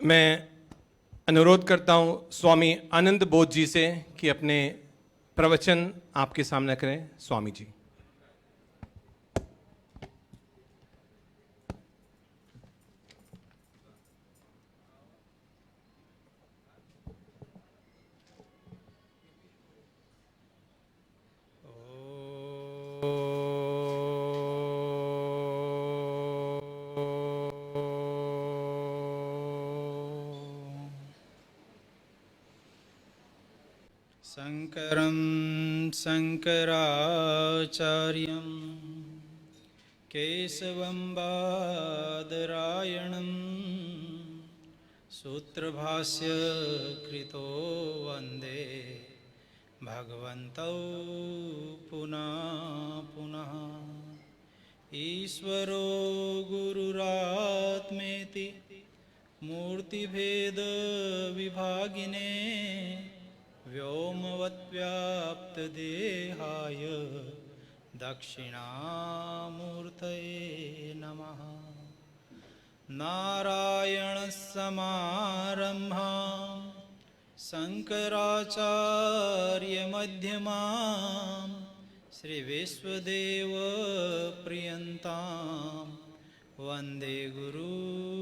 मैं अनुरोध करता हूं स्वामी आनंद बोध जी से कि अपने प्रवचन आपके सामने करें। स्वामी जी। शङ्करं शङ्कराचार्यं केशवं बादरायणं सूत्रभाष्य कृतो वन्दे भगवन्तौ पुनः पुनः। ईश्वरो गुरुरात्मेति मूर्तिभेदविभागिने व्योमवद्व्याप्तदेहाय दक्षिणामूर्तये नमः। नारायणसमारम्भां शङ्कराचार्यमध्यमां श्रीविश्वदेवप्रियन्तां वन्दे गुरुपरम्पराम्।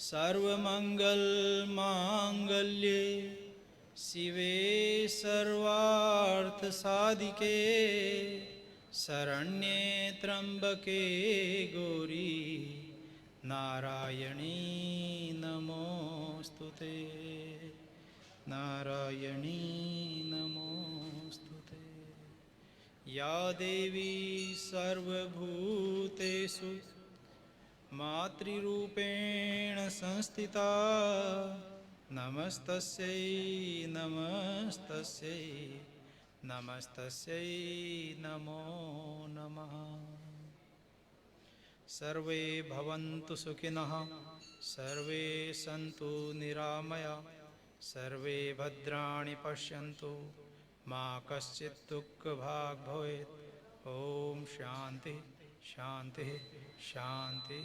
सर्वमङ्गलमाङ्गल्ये शिवे सर्वार्थसाधिके शरण्ये त्र्यम्बके गौरी नारायणी नमोऽस्तुते नारायणी नमोऽस्तुते। या देवी सर्वभूतेषु मातृरूपेण संस्थिता नमस्तस्यै नमस्तस्यै नमस्तस्यै नमो नमः। सर्वे भवन्तु सुखिनः सर्वे सन्तु निरामयाः सर्वे भद्राणि पश्यन्तु मा कश्चित् दुःखभाग् भवेत्। ॐ शान्ति शांति शांति।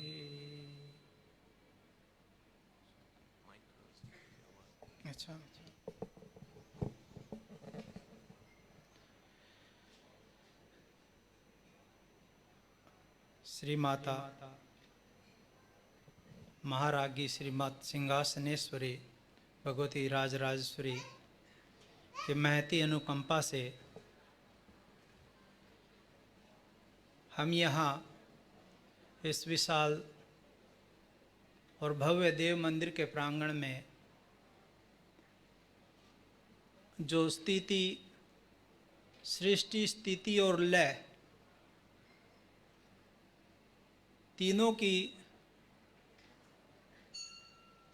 अच्छा, श्री माता महारागी श्रीमद सिंहासनेश्वरी भगवती राजराजेश्वरी के महती अनुकंपा से हम यहाँ इस विशाल और भव्य देव मंदिर के प्रांगण में जो स्थिति, सृष्टि, स्थिति और लय तीनों की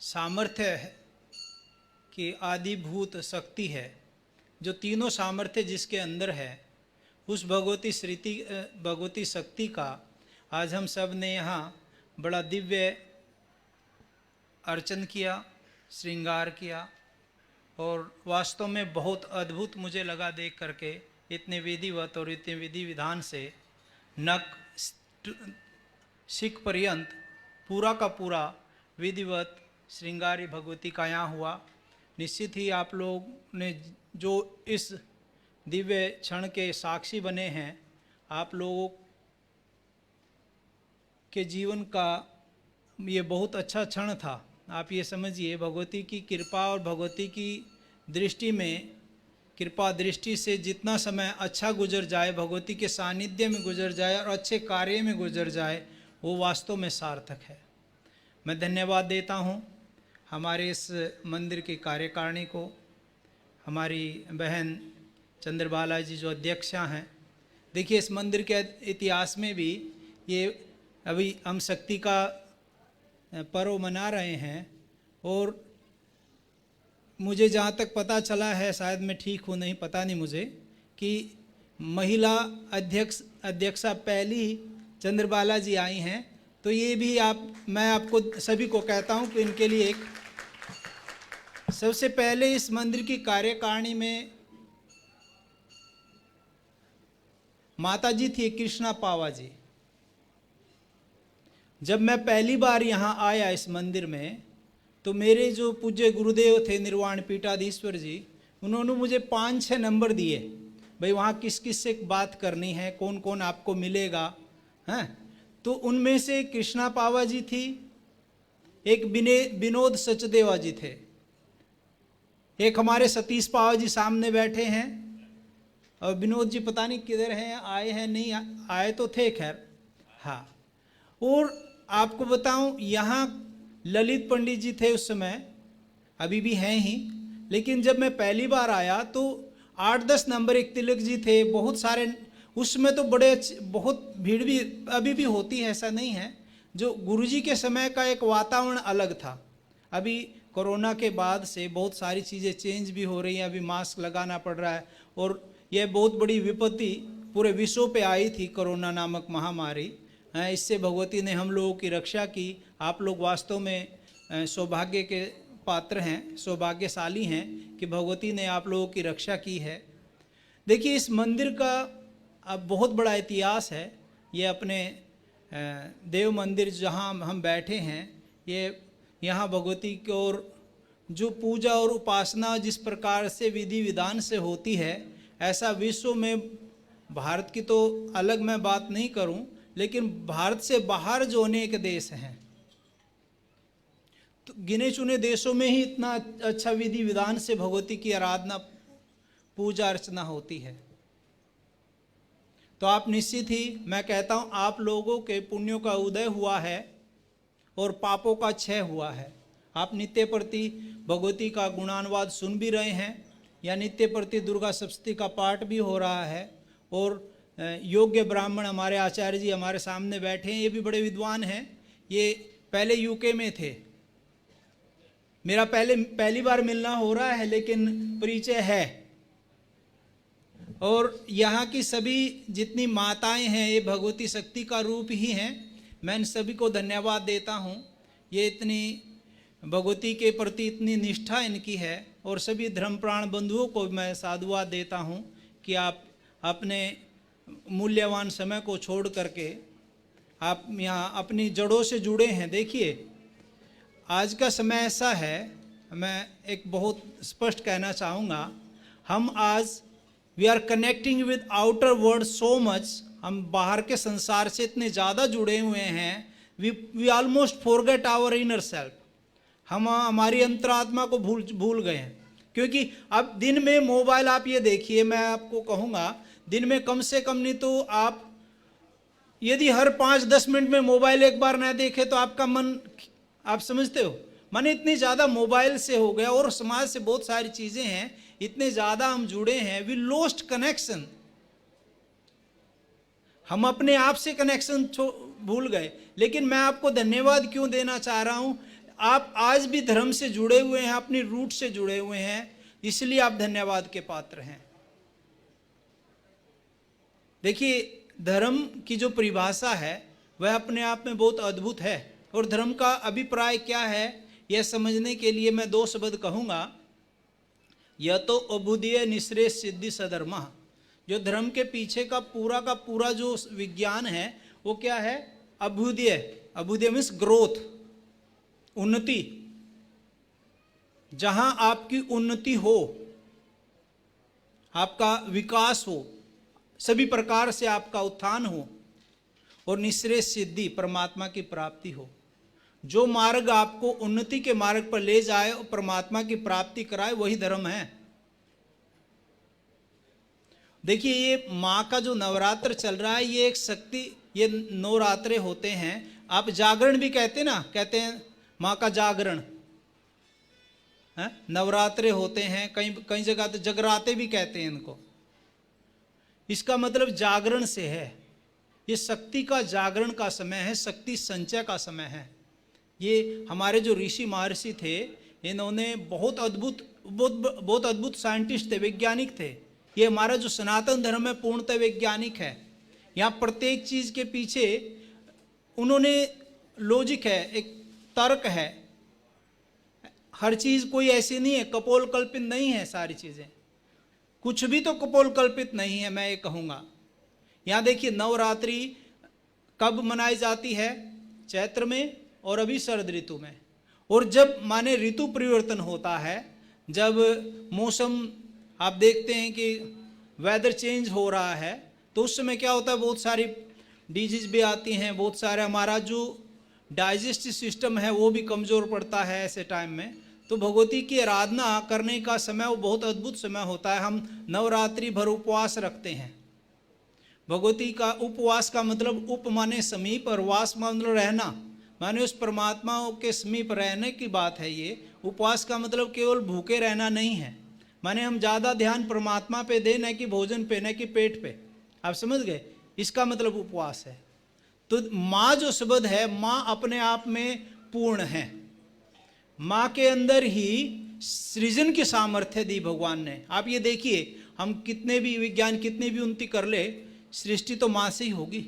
सामर्थ्य है कि आदिभूत शक्ति है, जो तीनों सामर्थ्य जिसके अंदर है, उस भगवती शक्ति का आज हम सब ने यहाँ बड़ा दिव्य अर्चन किया, श्रृंगार किया और वास्तव में बहुत अद्भुत मुझे लगा देख करके। इतने विधिवत और इतने विधि विधान से नक सिख पर्यंत पूरा का पूरा विधिवत श्रृंगारी भगवती का यहाँ हुआ। निश्चित ही आप लोग ने जो इस दिव्य क्षण के साक्षी बने हैं, आप लोगों के जीवन का ये बहुत अच्छा क्षण था। आप ये समझिए, भगवती की कृपा और भगवती की दृष्टि में, कृपा दृष्टि से जितना समय अच्छा गुजर जाए, भगवती के सानिध्य में गुजर जाए और अच्छे कार्य में गुजर जाए, वो वास्तव में सार्थक है। मैं धन्यवाद देता हूँ हमारे इस मंदिर की कार्यकारिणी को, हमारी बहन चंद्रबाला जी जो अध्यक्षा हैं। देखिए, इस मंदिर के इतिहास में भी ये अभी हम शक्ति का पर्व मना रहे हैं और मुझे जहाँ तक पता चला है, शायद मैं ठीक हूँ नहीं, पता नहीं मुझे, कि महिला अध्यक्षा पहली चंद्रबाला जी आई हैं। तो ये भी मैं आपको सभी को कहता हूँ कि इनके लिए एक सबसे पहले इस मंदिर की कार्यकारिणी में माता जी थी कृष्णा पावा जी। जब मैं पहली बार यहाँ आया इस मंदिर में, तो मेरे जो पूज्य गुरुदेव थे निर्वाण पीठाधीश्वर जी, उन्होंने मुझे 5-6 नंबर दिए, भाई वहाँ किस किस से बात करनी है, कौन कौन आपको मिलेगा, हैं। तो उनमें से कृष्णा पावा जी थी, एक विनोद सचदेवा जी थे, एक हमारे सतीश पावा जी सामने बैठे हैं, और विनोद जी पता नहीं किधर हैं, आए हैं नहीं आए तो थे, खैर हाँ। और आपको बताऊं, यहाँ ललित पंडित जी थे उस समय, अभी भी हैं ही, लेकिन जब मैं पहली बार आया तो 8-10 नंबर एक तिलक जी थे, बहुत सारे, उसमें तो बड़े बहुत भीड़ भी अभी भी होती है, ऐसा नहीं है। जो गुरुजी के समय का एक वातावरण अलग था। अभी कोरोना के बाद से बहुत सारी चीज़ें चेंज भी हो रही हैं, अभी मास्क लगाना पड़ रहा है, और यह बहुत बड़ी विपत्ति पूरे विश्व पे आई थी, कोरोना नामक महामारी। इससे भगवती ने हम लोगों की रक्षा की। आप लोग वास्तव में सौभाग्य के पात्र हैं, सौभाग्यशाली हैं कि भगवती ने आप लोगों की रक्षा की है। देखिए, इस मंदिर का अब बहुत बड़ा इतिहास है। ये अपने देव मंदिर जहाँ हम बैठे हैं, ये यहाँ भगवती की ओर जो पूजा और उपासना जिस प्रकार से विधि विधान से होती है, ऐसा विश्व में, भारत की तो अलग मैं बात नहीं करूं, लेकिन भारत से बाहर जो अनेक देश हैं, तो गिने चुने देशों में ही इतना अच्छा विधि विधान से भगवती की आराधना पूजा अर्चना होती है। तो आप निश्चित ही, मैं कहता हूं, आप लोगों के पुण्यों का उदय हुआ है और पापों का क्षय हुआ है। आप नित्य प्रति भगवती का गुणानुवाद सुन भी रहे हैं, या नित्य प्रति दुर्गा सप्तशती का पाठ भी हो रहा है, और योग्य ब्राह्मण हमारे आचार्य जी हमारे सामने बैठे हैं, ये भी बड़े विद्वान हैं। ये पहले यूके में थे, मेरा पहली बार मिलना हो रहा है, लेकिन परिचय है। और यहाँ की सभी जितनी माताएं हैं, ये भगवती शक्ति का रूप ही हैं। मैं इन सभी को धन्यवाद देता हूँ। ये इतनी भगवती के प्रति इतनी निष्ठा इनकी है, और सभी धर्मप्राण बंधुओं को मैं साधुवाद देता हूँ कि आप अपने मूल्यवान समय को छोड़ करके आप यहाँ अपनी जड़ों से जुड़े हैं। देखिए, आज का समय ऐसा है, मैं एक बहुत स्पष्ट कहना चाहूँगा, हम आज we are connecting with outer world so much, हम बाहर के संसार से इतने ज़्यादा जुड़े हुए हैं, we almost forget our inner self. हम हमारी अंतरात्मा को भूल गए हैं, क्योंकि अब दिन में मोबाइल, आप ये देखिए, मैं आपको कहूँगा, दिन में कम से कम नहीं तो आप यदि हर 5-10 मिनट में मोबाइल एक बार ना देखें तो आपका मन, आप समझते हो, मन इतनी ज़्यादा मोबाइल से हो गया, और समाज से बहुत सारी चीज़ें हैं, इतने ज़्यादा हम जुड़े हैं, वी लॉस्ट कनेक्शन। हम अपने आप से कनेक्शन भूल गए। लेकिन मैं आपको धन्यवाद क्यों देना चाह रहा हूँ, आप आज भी धर्म से जुड़े हुए हैं, अपनी रूट से जुड़े हुए हैं, इसलिए आप धन्यवाद के पात्र हैं। देखिए, धर्म की जो परिभाषा है वह अपने आप में बहुत अद्भुत है, और धर्म का अभिप्राय क्या है यह समझने के लिए मैं 2 शब्द कहूँगा। यह तो अभुदीय निश्रेष सिद्धि सधर्म। जो धर्म के पीछे का पूरा जो विज्ञान है वो क्या है? अभ्युदय। अभ्युदय मीन्स ग्रोथ, उन्नति। जहां आपकी उन्नति हो, आपका विकास हो, सभी प्रकार से आपका उत्थान हो, और निश्रेष सिद्धि, परमात्मा की प्राप्ति हो। जो मार्ग आपको उन्नति के मार्ग पर ले जाए और परमात्मा की प्राप्ति कराए, वही धर्म है। देखिए, ये माँ का जो नवरात्र चल रहा है, ये एक शक्ति, ये नवरात्रे होते हैं। आप जागरण भी कहते हैं ना, कहते हैं माँ का जागरण है, नवरात्रे होते हैं। कई जगह तो जगराते भी कहते हैं इनको। इसका मतलब जागरण से है। ये शक्ति का जागरण का समय है, शक्ति संचय का समय है। ये हमारे जो ऋषि महर्षि थे, इन्होंने बहुत अद्भुत साइंटिस्ट थे, वैज्ञानिक थे। ये हमारा जो सनातन धर्म है पूर्णतः वैज्ञानिक है। यहाँ प्रत्येक चीज के पीछे उन्होंने लॉजिक है, एक तर्क है। हर चीज कोई ऐसी नहीं है, कपोल कल्पित नहीं है। सारी चीजें, कुछ भी तो कपोल कल्पित नहीं है, मैं ये कहूँगा। यहाँ देखिए, नवरात्रि कब मनाई जाती है? चैत्र में और अभी शरद ऋतु में। और जब माने ऋतु परिवर्तन होता है, जब मौसम आप देखते हैं कि वेदर चेंज हो रहा है, तो उस समय क्या होता है, बहुत सारी डिजीज भी आती हैं, बहुत सारे हमारा जो डाइजेस्टिव सिस्टम है वो भी कमज़ोर पड़ता है ऐसे टाइम में। तो भगवती की आराधना करने का समय वो बहुत अद्भुत समय होता है। हम नवरात्रि भर उपवास रखते हैं। भगवती का उपवास का मतलब उप माने समीप और वास मतलब रहना, माने उस परमात्मा के समीप रहने की बात है। ये उपवास का मतलब केवल भूखे रहना नहीं है, माने हम ज़्यादा ध्यान परमात्मा पे दें, न कि भोजन पे, न कि पेट पे। आप समझ गए, इसका मतलब उपवास है। तो माँ जो शब्द है, माँ अपने आप में पूर्ण है। माँ के अंदर ही सृजन की सामर्थ्य दी भगवान ने। आप ये देखिए, हम कितने भी विज्ञान कितनी भी उन्नति कर ले, सृष्टि तो माँ से ही होगी।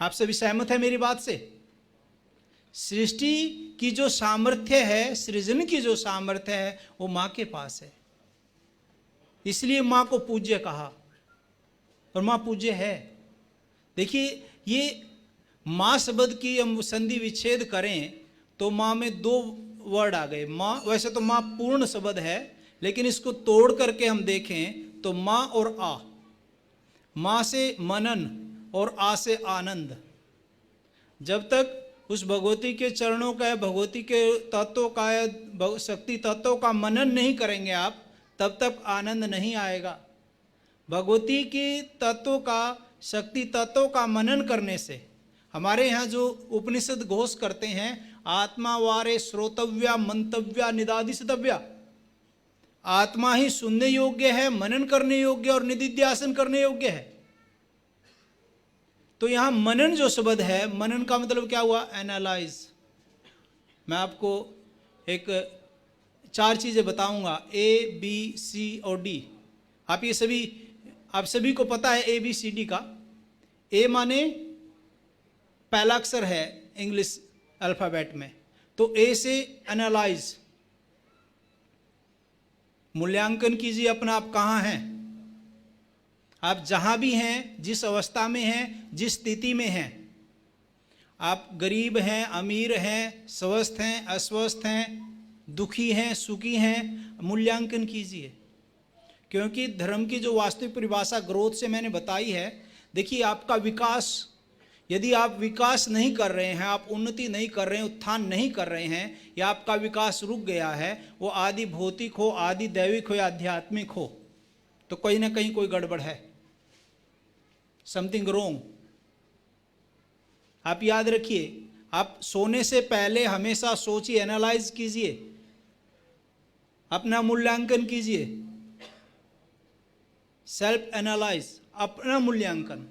आप सभी सहमत है मेरी बात से? सृष्टि की जो सामर्थ्य है, सृजन की जो सामर्थ्य है, वो माँ के पास है। इसलिए माँ को पूज्य कहा, और माँ पूज्य है। देखिए, ये माँ शब्द की हम संधि विच्छेद करें तो माँ में दो वर्ड आ गए। माँ, वैसे तो माँ पूर्ण शब्द है, लेकिन इसको तोड़ करके हम देखें तो माँ और आ, माँ से मनन और आ से आनंद। जब तक उस भगवती के चरणों का, भगवती के तत्वों का, शक्ति तत्वों का मनन नहीं करेंगे आप, तब तक आनंद नहीं आएगा। भगवती के तत्वों का, शक्ति तत्वों का मनन करने से, हमारे यहाँ जो उपनिषद घोष करते हैं, आत्मा वारे श्रोतव्या मंतव्या निदादिस्तव्या, आत्मा ही सुनने योग्य है, मनन करने योग्य और निदिध्यासन करने योग्य है। तो यहाँ मनन जो शब्द है, मनन का मतलब क्या हुआ? एनालाइज। मैं आपको एक 4 चीज़ें बताऊंगा, ए बी सी और डी। आप सभी को पता है ABCD का। ए माने पहला अक्षर है इंग्लिश अल्फ़ाबेट में, तो ए से एनालाइज, मूल्यांकन कीजिए अपना, आप कहाँ हैं, आप जहाँ भी हैं, जिस अवस्था में हैं, जिस स्थिति में हैं, आप गरीब हैं, अमीर हैं, स्वस्थ हैं, अस्वस्थ हैं, दुखी हैं, सुखी हैं, मूल्यांकन कीजिए। क्योंकि धर्म की जो वास्तविक परिभाषा ग्रोथ से मैंने बताई है, देखिए आपका विकास, यदि आप विकास नहीं कर रहे हैं, आप उन्नति नहीं कर रहे हैं, उत्थान नहीं कर रहे हैं, या आपका विकास रुक गया है, वो आदि भौतिक हो, आदि दैविक हो या आध्यात्मिक हो, तो कहीं ना कहीं कोई गड़बड़ है, समथिंग रोंग। आप याद रखिए, आप सोने से पहले हमेशा सोचिए, एनालाइज कीजिए, अपना मूल्यांकन कीजिए, सेल्फ एनालाइज, अपना मूल्यांकन।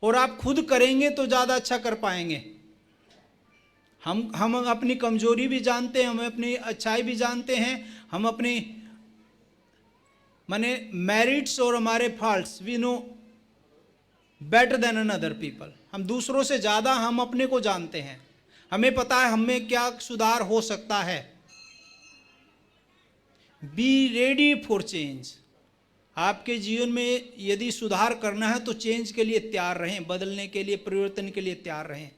और आप खुद करेंगे तो ज़्यादा अच्छा कर पाएंगे। हम अपनी कमजोरी भी जानते हैं, हम अपनी अच्छाई भी जानते हैं, हम अपनी माने मेरिट्स और हमारे faults we know better than another people. हम दूसरों से ज़्यादा हम अपने को जानते हैं, हमें पता है हमें क्या सुधार हो सकता है। Be ready for change. आपके जीवन में यदि सुधार करना है तो चेंज के लिए तैयार रहें, बदलने के लिए, परिवर्तन के लिए तैयार रहें।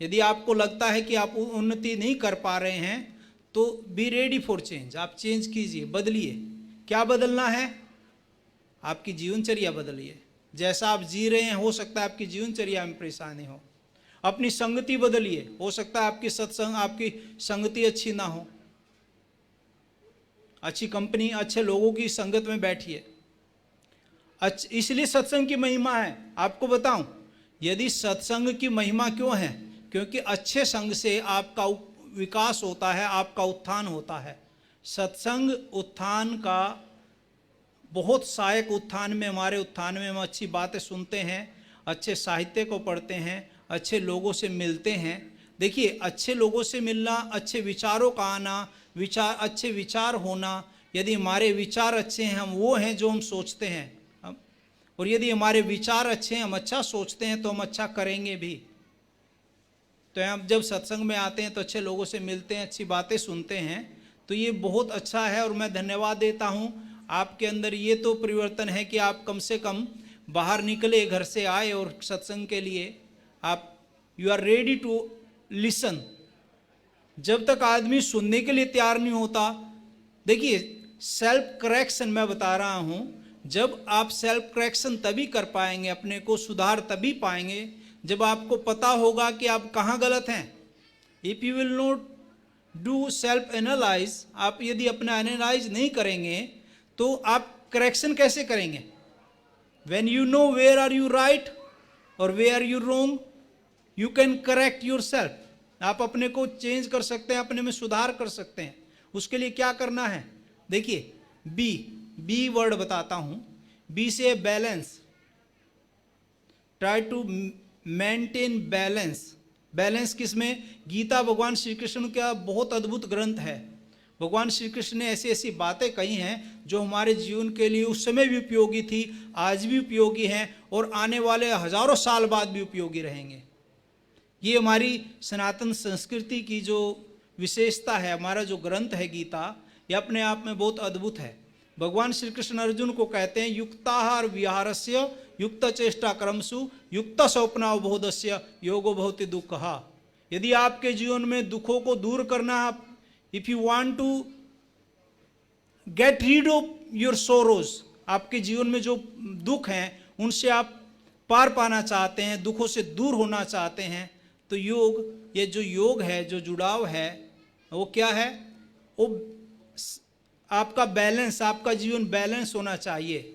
यदि आपको लगता है कि आप उन्नति नहीं कर पा रहे हैं तो बी रेडी फॉर चेंज, आप चेंज कीजिए, बदलिए। क्या बदलना है? आपकी जीवनचर्या बदलिए। जैसा आप जी रहे हैं, हो सकता है आपकी जीवनचर्या में परेशानी हो। अपनी संगति बदलिए, हो सकता है आपकी सत्संग, आपकी संगति अच्छी ना हो। अच्छी कंपनी, अच्छे लोगों की संगत में बैठिए। इसलिए सत्संग की महिमा है। आपको बताऊं, यदि सत्संग की महिमा क्यों है? क्योंकि अच्छे संग से आपका विकास होता है, आपका उत्थान होता है। सत्संग उत्थान का बहुत सहायक, उत्थान में, हमारे उत्थान में हम अच्छी बातें सुनते हैं, अच्छे साहित्य को पढ़ते हैं, अच्छे लोगों से मिलते हैं। देखिए, अच्छे लोगों से मिलना, अच्छे विचारों का आना, अच्छे विचार होना, यदि हमारे विचार अच्छे हैं, हम वो हैं जो हम सोचते हैं, और यदि हमारे विचार अच्छे हैं, हम अच्छा सोचते हैं, तो हम अच्छा करेंगे भी। तो हम जब सत्संग में आते हैं तो अच्छे लोगों से मिलते हैं, अच्छी बातें सुनते हैं, तो ये बहुत अच्छा है। और मैं धन्यवाद देता हूँ, आपके अंदर ये तो परिवर्तन है कि आप कम से कम बाहर निकले, घर से आए और सत्संग के लिए आप you are ready to listen. जब तक आदमी सुनने के लिए तैयार नहीं होता, देखिए सेल्फ करेक्शन मैं बता रहा हूं, जब आप सेल्फ करेक्शन तभी कर पाएंगे, अपने को सुधार तभी पाएंगे जब आपको पता होगा कि आप कहाँ गलत हैं। If you will not do self analyse, आप यदि अपना एनालाइज नहीं करेंगे तो आप करेक्शन कैसे करेंगे? When you know where are you right और where are you wrong, you can correct yourself. आप अपने को चेंज कर सकते हैं, अपने में सुधार कर सकते हैं। उसके लिए क्या करना है? देखिए बी वर्ड बताता हूं। बी से balance, try to maintain balance. Balance किसमें? गीता भगवान श्री कृष्ण का बहुत अद्भुत ग्रंथ है। भगवान श्री कृष्ण ने ऐसी ऐसी बातें कही हैं जो हमारे जीवन के लिए उस समय भी उपयोगी थी, आज भी उपयोगी हैं और आने वाले हजारों साल बाद भी उपयोगी रहेंगे। ये हमारी सनातन संस्कृति की जो विशेषता है, हमारा जो ग्रंथ है गीता, ये अपने आप में बहुत अद्भुत है। भगवान श्री कृष्ण अर्जुन को कहते हैं युक्ताहार विहारस्य युक्त चेष्टा क्रमसु युक्त स्वप्नावबोधस्य योगो भवति दुःखः। यदि आपके जीवन में दुखों को दूर करना, if you want to get rid of your sorrows, आपके जीवन में जो दुख हैं उनसे आप पार पाना चाहते हैं, दुखों से दूर होना चाहते हैं, तो योग, ये जो योग है, जो जुड़ाव है, वो क्या है? वो आपका बैलेंस, आपका जीवन बैलेंस होना चाहिए।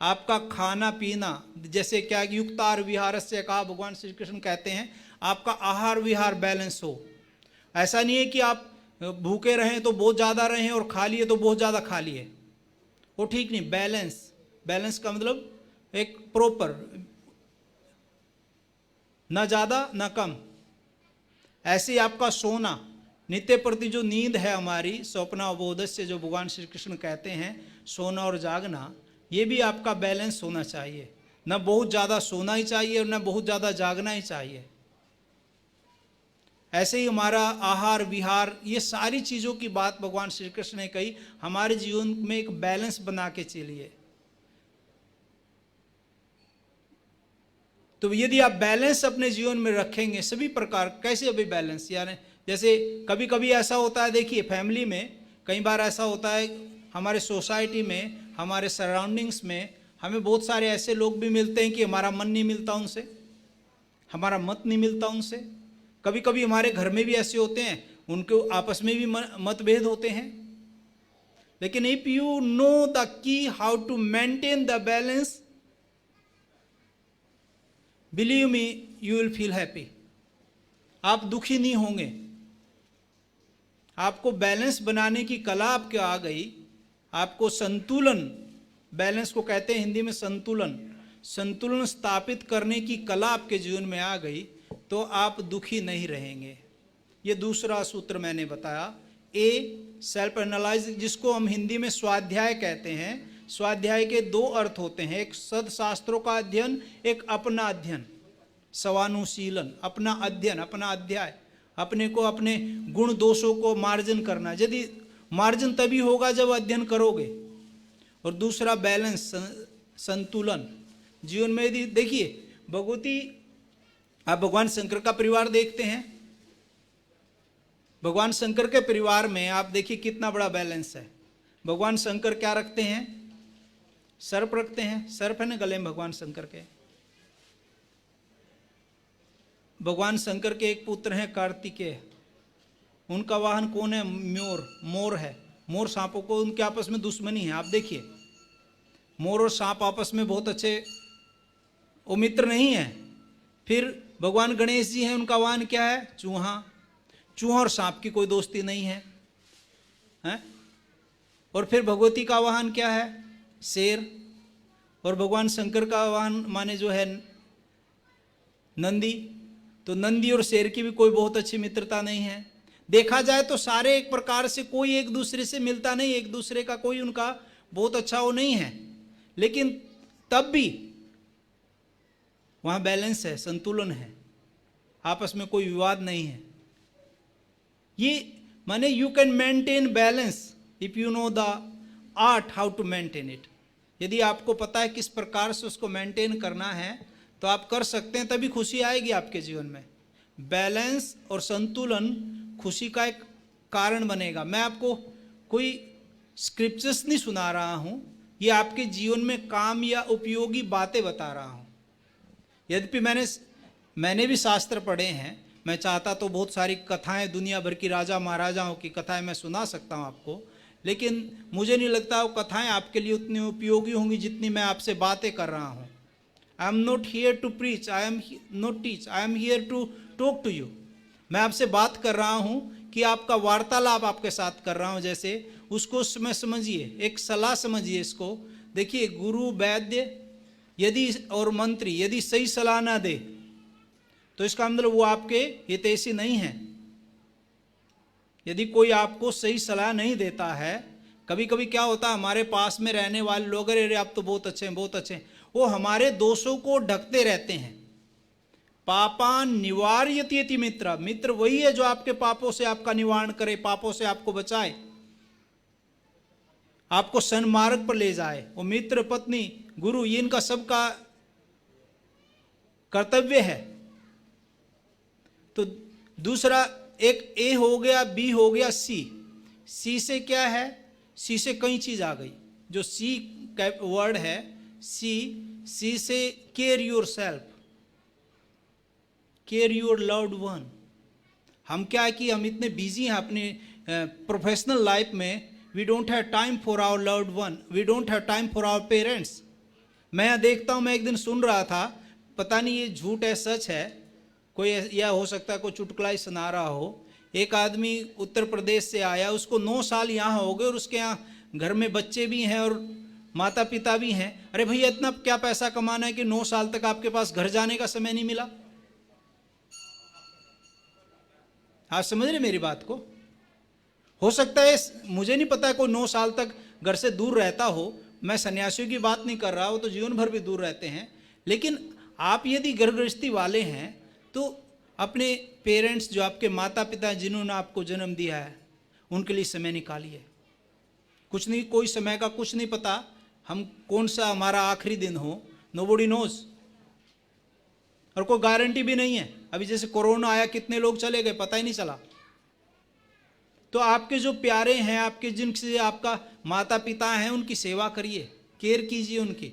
आपका खाना पीना, जैसे क्या युक्ताहार विहार से कहा भगवान श्री कृष्ण कहते हैं, आपका आहार विहार बैलेंस हो। ऐसा नहीं है कि आप भूखे रहें तो बहुत ज़्यादा रहें और खा लिए तो बहुत ज़्यादा खा लिए, वो ठीक नहीं। बैलेंस, बैलेंस का मतलब एक प्रॉपर, ना ज़्यादा ना कम। ऐसे ही आपका सोना, नित्य प्रति जो नींद है हमारी, स्वप्नावबोधस्य जो भगवान श्री कृष्ण कहते हैं, सोना और जागना, ये भी आपका बैलेंस होना चाहिए। न बहुत ज़्यादा सोना ही चाहिए और न बहुत ज़्यादा जागना ही चाहिए। ऐसे ही हमारा आहार विहार, ये सारी चीज़ों की बात भगवान श्री कृष्ण ने कही, हमारे जीवन में एक बैलेंस बना के चलिए। तो यदि आप बैलेंस अपने जीवन में रखेंगे सभी प्रकार, कैसे अभी बैलेंस, यानी जैसे कभी कभी ऐसा होता है, देखिए फैमिली में कई बार ऐसा होता है, हमारे सोसाइटी में, हमारे सराउंडिंग्स में हमें बहुत सारे ऐसे लोग भी मिलते हैं कि हमारा मन नहीं मिलता उनसे, हमारा मत नहीं मिलता उनसे। कभी कभी हमारे घर में भी ऐसे होते हैं, उनके आपस में भी मतभेद होते हैं। लेकिन if you know the key how to maintain the balance, believe me you will feel happy. आप दुखी नहीं होंगे। आपको बैलेंस बनाने की कला आपके आ गई, आपको संतुलन, बैलेंस को कहते हैं हिंदी में संतुलन, संतुलन स्थापित करने की कला आपके जीवन में आ गई, तो आप दुखी नहीं रहेंगे। ये दूसरा सूत्र मैंने बताया। ए सेल्फ एनालाइज, जिसको हम हिंदी में स्वाध्याय कहते हैं। स्वाध्याय के दो अर्थ होते हैं, एक सदशास्त्रों का अध्ययन, एक अपना अध्ययन। स्वानुशीलन, अपना अध्ययन, अपना अध्याय, अपने को, अपने गुण दोषों को मार्जन करना। यदि मार्जन तभी होगा जब अध्ययन करोगे। और दूसरा बैलेंस, संतुलन जीवन में। यदि देखिए भगवती, आप भगवान शंकर का परिवार देखते हैं, भगवान शंकर के परिवार में आप देखिए कितना बड़ा बैलेंस है। भगवान शंकर क्या रखते हैं? सर्प रखते हैं, सर्प है ना गले में भगवान शंकर के। भगवान शंकर के एक पुत्र हैं कार्तिकेय, उनका वाहन कौन है? मोर, मोर है। मोर सांपों को, उनके आपस में दुश्मनी है। आप देखिए मोर और सांप आपस में बहुत अच्छे, वो मित्र नहीं है। फिर भगवान गणेश जी हैं, उनका वाहन क्या है? चूहा। चूहा और सांप की कोई दोस्ती नहीं है, हैं? और फिर भगवती का वाहन क्या है? शेर। और भगवान शंकर का वाहन माने जो है नंदी। तो नंदी और शेर की भी कोई बहुत अच्छी मित्रता नहीं है। देखा जाए तो सारे एक प्रकार से कोई एक दूसरे से मिलता नहीं, एक दूसरे का कोई उनका बहुत अच्छा वो नहीं है, लेकिन तब भी वहाँ बैलेंस है, संतुलन है, आपस में कोई विवाद नहीं है। ये माने you can maintain balance if you know the art how to maintain it. यदि आपको पता है किस प्रकार से उसको मेंटेन करना है तो आप कर सकते हैं, तभी खुशी आएगी आपके जीवन में। बैलेंस और संतुलन खुशी का एक कारण बनेगा। मैं आपको कोई स्क्रिप्चर्स नहीं सुना रहा हूँ, ये आपके जीवन में काम या उपयोगी बातें बता रहा हूँ। यद्यपि मैंने भी शास्त्र पढ़े हैं, मैं चाहता तो बहुत सारी कथाएं, दुनिया भर की राजा महाराजाओं की कथाएं मैं सुना सकता हूं आपको, लेकिन मुझे नहीं लगता वो कथाएं आपके लिए उतनी उपयोगी होंगी जितनी मैं आपसे बातें कर रहा हूं। I am not here to preach, I am not teach, I am here to talk to you. मैं आपसे बात कर रहा हूं कि आपका वार्तालाप आपके साथ कर रहा हूं, जैसे उसको मैं समझिए, एक सलाह समझिए इसको। देखिए, गुरु वैद्य यदि और मंत्री यदि सही सलाह ना दे तो इसका मतलब वो आपके हितैषी नहीं है। यदि कोई आपको सही सलाह नहीं देता है, कभी कभी क्या होता है, हमारे पास में रहने वाले लोग, अरे आप तो बहुत अच्छे हैं, बहुत अच्छे हैं, वो हमारे दोषों को ढकते रहते हैं। पापान निवार्यति मित्र, मित्र वही है जो आपके पापों से आपका निवारण करे, पापों से आपको बचाए, आपको सन्मार्ग पर ले जाए। वो मित्र, पत्नी, गुरु, ये इनका सबका कर्तव्य है। तो दूसरा, एक ए हो गया, बी हो गया, सी से क्या है, सी से कई चीज आ गई। जो सी का वर्ड है, सी से care yourself, care your loved one. हम क्या है कि हम इतने बिजी हैं अपने प्रोफेशनल लाइफ में, we don't have time for our loved one, we don't have time for our parents. मैं देखता हूं, मैं एक दिन सुन रहा था, पता नहीं ये झूठ है सच है, कोई यह हो सकता है कोई चुटकुला ही सुना रहा हो। एक आदमी उत्तर प्रदेश से आया, उसको 9 साल यहाँ हो गए और उसके यहाँ घर में बच्चे भी हैं और माता पिता भी हैं। अरे भैया, इतना क्या पैसा कमाना है कि 9 साल तक आपके पास घर जाने का समय नहीं मिला? आप समझ रहे मेरी बात को? हो सकता है, मुझे नहीं पता है कोई 9 साल तक घर से दूर रहता हो, मैं सन्यासियों की बात नहीं कर रहा हूं, तो जीवन भर भी दूर रहते हैं। लेकिन आप यदि घर गृहस्थी वाले हैं तो अपने पेरेंट्स, जो आपके माता पिता जिन्होंने आपको जन्म दिया है, उनके लिए समय निकालिए। कुछ नहीं, कोई समय का कुछ नहीं पता, हम कौन सा हमारा आखिरी दिन हो, नोबडी नोज, और कोई गारंटी भी नहीं है। अभी जैसे कोरोना आया, कितने लोग चले गए पता ही नहीं चला। तो आपके जो प्यारे हैं, आपके जिनसे आपका माता पिता हैं, उनकी सेवा करिए, केयर कीजिए उनकी,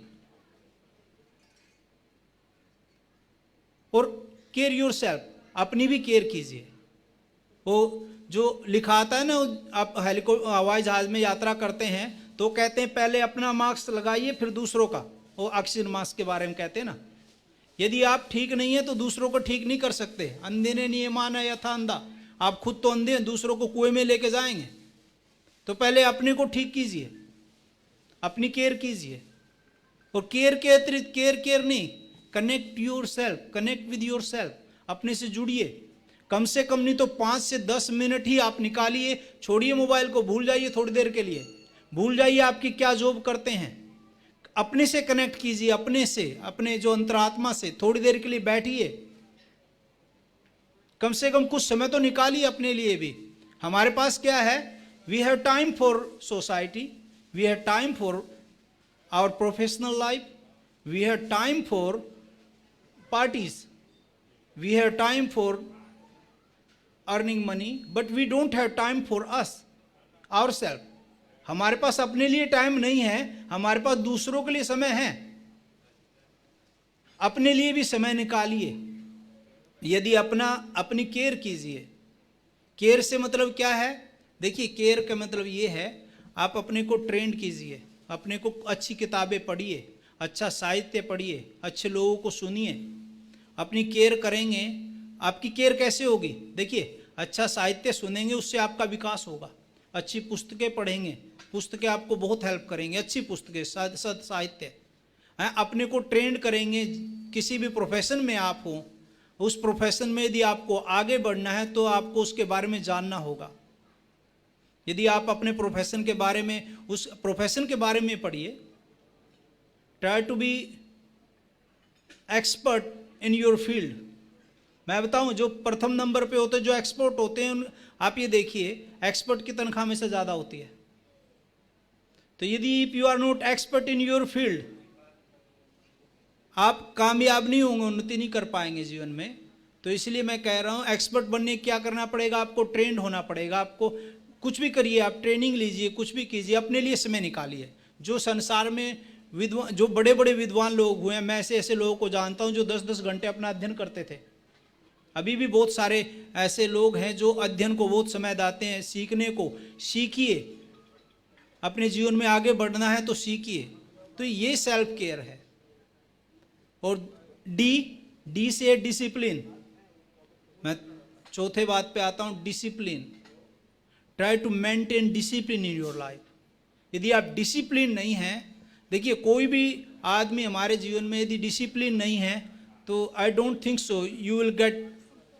और केयर योर सेल्फ, अपनी भी केयर कीजिए। वो जो लिखा आता है ना, आप हवाई जहाज में यात्रा करते हैं तो कहते हैं पहले अपना मास्क लगाइए फिर दूसरों का, वो ऑक्सीजन मास्क के बारे में कहते हैं ना। यदि आप ठीक नहीं है तो दूसरों को ठीक नहीं कर सकते। अंधे ने नियमान है यथा अंधा, आप खुद तो अंधे हैं, दूसरों को कुएं में लेके जाएंगे। तो पहले अपने को ठीक कीजिए, अपनी केयर कीजिए। और केयर के अतिरिक्त केयर नहीं, connect your self, connect with your self, अपने से जुड़िए। कम से कम नहीं तो 5 से 10 मिनट ही आप निकालिए, छोड़िए मोबाइल को, भूल जाइए थोड़ी देर के लिए, भूल जाइए आपकी क्या जॉब करते हैं, अपने से कनेक्ट कीजिए, अपने से, अपने जो अंतरात्मा से थोड़ी देर के लिए बैठिए। कम से कम कुछ समय तो निकालिए अपने लिए भी। हमारे पास क्या है, we have time for society, we have time for our professional life, we have time for parties, we have time for earning money, but we don't have time for us, ourselves. हमारे पास अपने लिए time नहीं है, हमारे पास दूसरों के लिए समय है। अपने लिए भी समय निकालिए। यदि अपनी केयर कीजिए। केयर से मतलब क्या है? देखिए, केयर का मतलब ये है, आप अपने को ट्रेंड कीजिए, अपने को अच्छी किताबें पढ़िए, अच्छा साहित्य पढ़िए, अच्छे लोगों को सुनिए। अपनी केयर करेंगे, आपकी केयर कैसे होगी? देखिए, अच्छा साहित्य सुनेंगे, उससे आपका विकास होगा। अच्छी पुस्तकें पढ़ेंगे, पुस्तकें आपको बहुत हेल्प करेंगी, अच्छी पुस्तकें, सद साहित्य। अपने को ट्रेंड करेंगे, किसी भी प्रोफेशन में आप हो, उस प्रोफेशन में यदि आपको आगे बढ़ना है तो आपको उसके बारे में जानना होगा। यदि आप अपने प्रोफेशन के बारे में, उस प्रोफेशन के बारे में पढ़िए। Try to be expert in your field. मैं बताऊं, जो प्रथम नंबर पे होते हैं, जो एक्सपर्ट होते हैं, आप ये देखिए, एक्सपर्ट की तनख्वाह में से ज़्यादा होती है। तो यदि if you are not expert in your field, आप कामयाब नहीं होंगे, उन्नति नहीं कर पाएंगे जीवन में। तो इसलिए मैं कह रहा हूँ एक्सपर्ट बनने क्या करना पड़ेगा, आपको ट्रेंड होना पड़ेगा। आपको कुछ भी करिए, आप ट्रेनिंग लीजिए, कुछ भी कीजिए, अपने लिए समय निकालिए। जो संसार में विद्वान, जो बड़े बड़े विद्वान लोग हुए हैं, मैं ऐसे लोगों को जानता हूँ जो 10-10 घंटे अपना अध्ययन करते थे। अभी भी बहुत सारे ऐसे लोग हैं जो अध्ययन को बहुत समय देते हैं, सीखने को। सीखिए, अपने जीवन में आगे बढ़ना है तो सीखिए। तो ये सेल्फ केयर है। और डी से डिसिप्लिन। मैं चौथे बात पे आता हूँ, discipline. Try to maintain discipline in your life. यदि आप डिसिप्लिन नहीं हैं, देखिए कोई भी आदमी हमारे जीवन में यदि डिसिप्लिन नहीं है तो I don't think so you will get,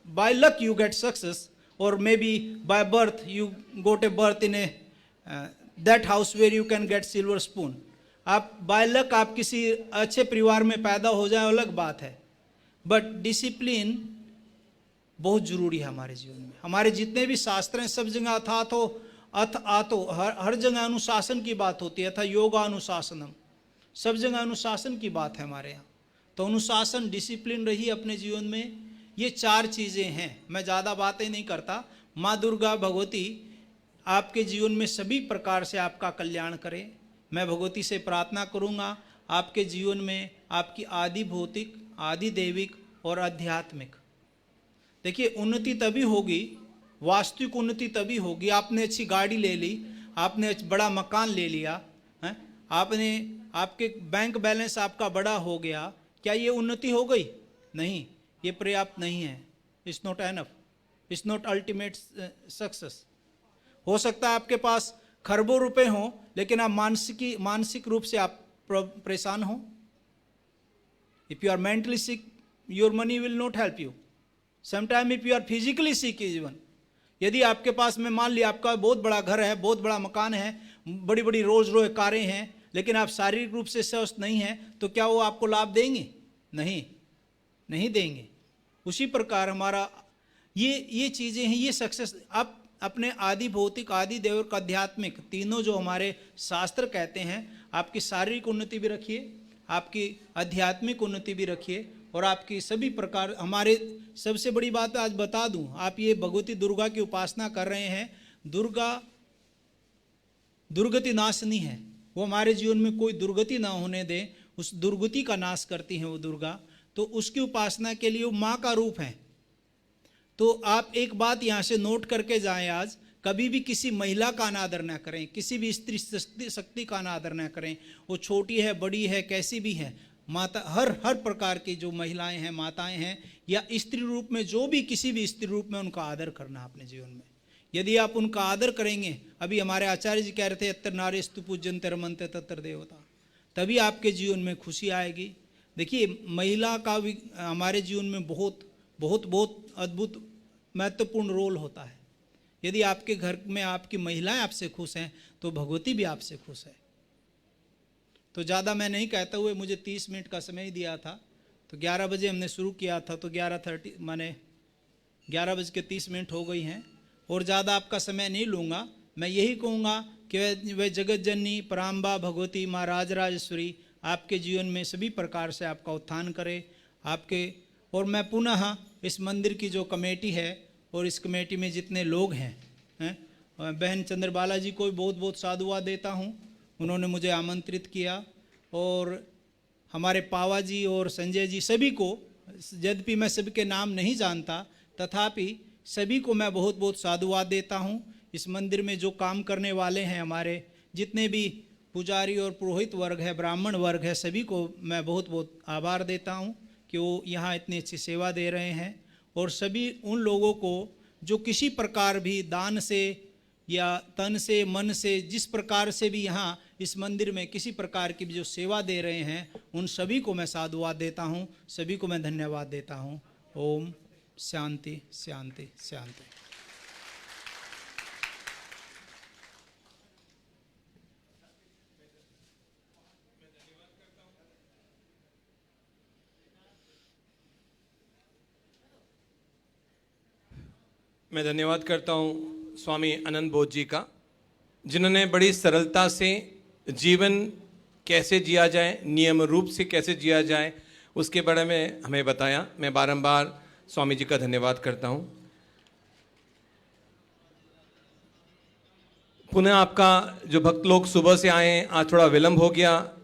by luck you get success, और maybe by birth you got a birth in a that house where you can get silver spoon. आप by luck आप किसी अच्छे परिवार में पैदा हो जाए, अलग बात है, बट डिसिप्लिन बहुत जरूरी है हमारे जीवन में। हमारे जितने भी शास्त्र हैं सब जगह हर जगह अनुशासन की बात होती है, अथा योगा अनुशासनम, सब जगह अनुशासन की बात है हमारे यहाँ। तो अनुशासन, डिसिप्लिन रही अपने जीवन में। ये 4 चीज़ें हैं। मैं ज़्यादा बातें नहीं करता। माँ दुर्गा भगवती आपके जीवन में सभी प्रकार से आपका कल्याण करें। मैं भगवती से प्रार्थना करूँगा आपके जीवन में आपकी आदि भौतिक, आदि दैविक और आध्यात्मिक, देखिए उन्नति तभी होगी, वास्तविक उन्नति तभी होगी। आपने अच्छी गाड़ी ले ली, आपने बड़ा मकान ले लिया है, आपके बैंक बैलेंस आपका बड़ा हो गया, क्या ये उन्नति हो गई? नहीं, ये पर्याप्त नहीं है। It's not enough, it's not ultimate success. हो सकता है आपके पास खरबों रुपए हों, लेकिन आप मानसिक रूप से आप परेशान हो। If you are mentally sick, your money will not help you. Sometime if you are physically sick even, यदि आपके पास में मान लिया आपका बहुत बड़ा घर है, बहुत बड़ा मकान है, बड़ी बड़ी रोज रोज कारें हैं, लेकिन आप शारीरिक रूप से स्वस्थ नहीं हैं, तो क्या वो आपको लाभ देंगे? नहीं देंगे। उसी प्रकार हमारा ये चीज़ें हैं, ये सक्सेस। आप अपने आदि भौतिक, आदि दैविक, आध्यात्मिक, तीनों जो हमारे शास्त्र कहते हैं, आपकी शारीरिक उन्नति भी रखिए, आपकी आध्यात्मिक उन्नति भी रखिए, और आपकी सभी प्रकार। हमारे सबसे बड़ी बात आज बता दूं, आप ये भगवती दुर्गा की उपासना कर रहे हैं। दुर्गा दुर्गति नाशनी है, वो हमारे जीवन में कोई दुर्गति ना होने दे, उस दुर्गति का नाश करती हैं वो दुर्गा। तो उसकी उपासना के लिए वो माँ का रूप है। तो आप एक बात यहाँ से नोट करके जाएं, आज कभी भी किसी महिला का अनादर ना करें, किसी भी स्त्री शक्ति का अनादर ना करें। वो छोटी है, बड़ी है, कैसी भी है, माता, हर प्रकार की जो महिलाएं हैं, माताएं हैं, या स्त्री रूप में जो भी, किसी भी स्त्री रूप में उनका आदर करना अपने जीवन में। यदि आप उनका आदर करेंगे, अभी हमारे आचार्य जी कह रहे थे, यत्र नारीस्तु पूज्यन्ते रमन्ते तत्र देवता, तभी आपके जीवन में खुशी आएगी। देखिए महिला का भी हमारे जीवन में बहुत बहुत बहुत अद्भुत महत्वपूर्ण रोल होता है। यदि आपके घर में आपकी महिलाएं आपसे खुश हैं तो भगवती भी आपसे खुश है। तो ज़्यादा मैं नहीं कहता हुए, मुझे 30 मिनट का समय ही दिया था, तो 11 बजे हमने शुरू किया था, तो 11:30 माने 11:30 हो गई हैं। और ज़्यादा आपका समय नहीं लूँगा। मैं यही कहूँगा कि वह जगत जननी पराम्बा भगवती माँ राजराजेश्वरी आपके जीवन में सभी प्रकार से आपका उत्थान करे आपके। और मैं पुनः इस मंदिर की जो कमेटी है और इस कमेटी में जितने लोग हैं, बहन चंद्रबाला जी को भी बहुत बहुत साधुवाद देता हूँ, उन्होंने मुझे आमंत्रित किया। और हमारे पावा जी और संजय जी, सभी को, यद्यपि मैं सभी के नाम नहीं जानता, तथापि सभी को मैं बहुत बहुत साधुवाद देता हूँ। इस मंदिर में जो काम करने वाले हैं, हमारे जितने भी पुजारी और पुरोहित वर्ग है, ब्राह्मण वर्ग है, सभी को मैं बहुत बहुत आभार देता हूँ कि वो यहाँ इतनी अच्छी सेवा दे रहे हैं। और सभी उन लोगों को जो किसी प्रकार भी दान से या तन से, मन से, जिस प्रकार से भी यहाँ इस मंदिर में किसी प्रकार की भी जो सेवा दे रहे हैं, उन सभी को मैं साधुवाद देता हूँ, सभी को मैं धन्यवाद देता हूँ। ओम शांति शांति शांति। मैं धन्यवाद करता हूँ स्वामी अनंत बोध जी का, जिन्होंने बड़ी सरलता से जीवन कैसे जिया जाए, नियम रूप से कैसे जिया जाए, उसके बारे में हमें बताया। मैं बारंबार स्वामी जी का धन्यवाद करता हूँ। पुनः आपका जो भक्त लोग सुबह से आए, आज थोड़ा विलंब हो गया,